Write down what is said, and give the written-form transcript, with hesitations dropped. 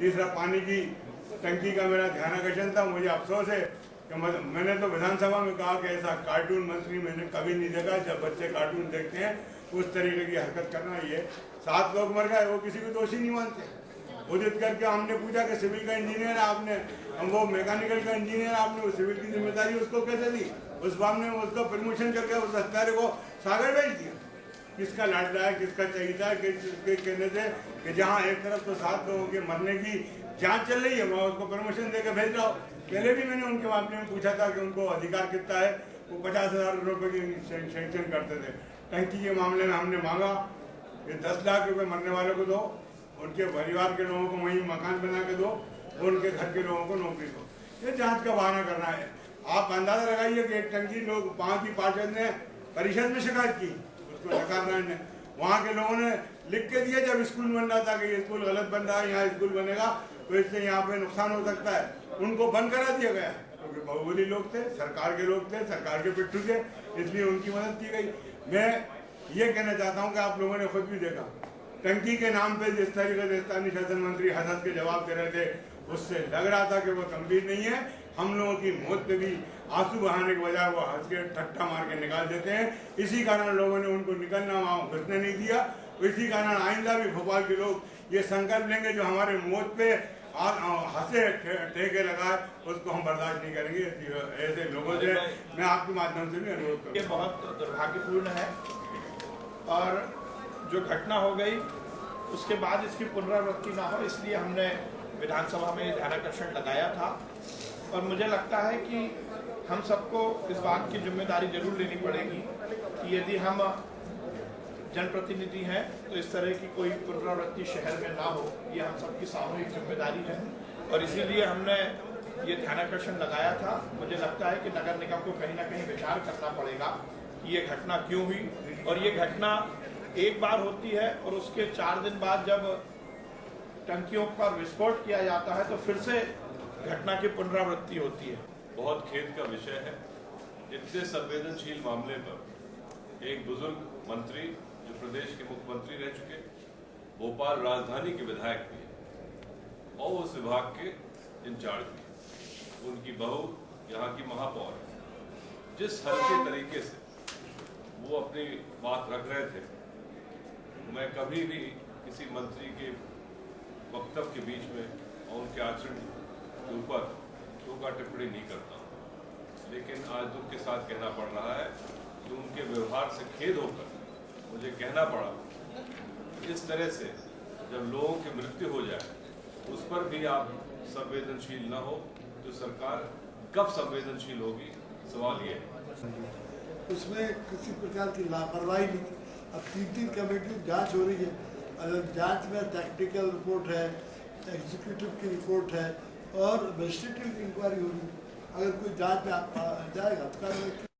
तीसरा, पानी की टंकी का मेरा ध्यानाकर्षण था। मुझे अफसोस है कि मैंने तो विधानसभा में कहा कि ऐसा कार्टून मंत्री मैंने कभी नहीं देखा। जब बच्चे कार्टून देखते हैं उस तरीके की हरकत करना, ये 7 लोग मर गए, वो किसी को दोषी नहीं मानते। उदित करके हमने पूछा कि सिविल का इंजीनियर आपने, वो मैकेनिकल का इंजीनियर आपने, वो सिविल की जिम्मेदारी उसको कैसे दी? उस बार ने उसको प्रमोशन करके उस अधिकारी को सागर भेज दिया। किसका लाडला है, किसका चाहिए है? किसके कहने से कि जहाँ एक तरफ तो 7 लोगों के मरने की जांच चल रही है, वहाँ उसको प्रमोशन देकर भेज रहा हूँ। पहले भी मैंने उनके मामले में पूछा था कि उनको अधिकार कितना है। वो 50,000 रुपये की सेंक्शन करते थे। टंकी के मामले में हमने मांगा कि 10 लाख रुपए मरने वालों को दो, उनके परिवार के लोगों को वहीं मकान बना के दो, उनके घर के लोगों को नौकरी दो। ये जांच का बहाना करना है। आप अंदाजा लगाइए कि एक टंकी लोग 5 ही पार्षद ने परिषद में शिकायत की, उसको नकारना है। वहाँ के लोगों ने लिख के दिया जब स्कूल बन रहा था कि ये स्कूल गलत बन रहा है, यहाँ स्कूल बनेगा तो इससे यहाँ पे नुकसान हो सकता है। उनको बंद करा दिया गया क्योंकि तो बहुबली लोग थे, सरकार के लोग थे, सरकार के पिट्ठू थे, इसलिए उनकी मदद की गई। मैं ये कहना चाहता हूँ कि आप लोगों ने खुद भी देखा, टंकी के नाम पे जिस तरीके से स्थानीय शासन मंत्री हंस के जवाब दे रहे थे, उससे लग रहा था कि वो गंभीर नहीं है। हम लोगों की मौत पे भी आंसू बहाने के बजाय वो हंस के ठट्ठा मार के निकाल देते हैं। इसी कारण लोगों ने उनको निकलना वहाँ घुसने नहीं दिया। इसी कारण आइंदा भी भोपाल के लोग ये संकल्प लेंगे, जो हमारे मौत पे हंसे ठेके लगाए उसको हम बर्दाश्त नहीं करेंगे। ऐसे लोगों से मैं आपके माध्यम से भी अनुरोध करूँ। ये बहुत दुर्भाग्यपूर्ण है और जो घटना हो गई उसके बाद इसकी पुनरावृत्ति ना हो, इसलिए हमने विधानसभा में ध्यानाकर्षण लगाया था। और मुझे लगता है कि हम सबको इस बात की जिम्मेदारी जरूर लेनी पड़ेगी कि यदि हम जनप्रतिनिधि हैं तो इस तरह की कोई पुनरावृत्ति शहर में ना हो, ये हम सबकी सामूहिक जिम्मेदारी है। और इसीलिए हमने ये ध्यानाकर्षण लगाया था। मुझे लगता है कि नगर निगम को कहीं ना कहीं विचार करना पड़ेगा कि ये घटना क्यों हुई। और ये घटना एक बार होती है और उसके 4 दिन बाद जब टंकियों पर विस्फोट किया जाता है तो फिर से घटना की पुनरावृत्ति होती है। बहुत खेद का विषय है, इतने संवेदनशील मामले पर एक बुजुर्ग मंत्री जो प्रदेश के मुख्यमंत्री रह चुके, भोपाल राजधानी के विधायक भी और उस विभाग के इंचार्ज भी, उनकी बहू यहाँ की महापौर, जिस हल्के तरीके से वो अपनी बात रख रहे थे, मैं कभी भी किसी मंत्री के वक्तव्य के बीच में और उनके आचरण के ऊपर टीका टिप्पणी नहीं करता हूँ। लेकिन आज दुख के साथ कहना पड़ रहा है कि उनके व्यवहार से खेद होकर मुझे कहना पड़ा, इस तरह से जब लोगों की मृत्यु हो जाए उस पर भी आप संवेदनशील न हो, तो सरकार कब संवेदनशील होगी? सवाल ये है। उसमें किसी प्रकार की लापरवाही नहीं थी। अब 3 कमेटी जांच हो रही है। अगर जांच में टेक्निकल रिपोर्ट है, एग्जीक्यूटिव की रिपोर्ट है और एडमिनिस्ट्रेटिव इंक्वायरी हो रही है, अगर कोई जांच में जाएगा तो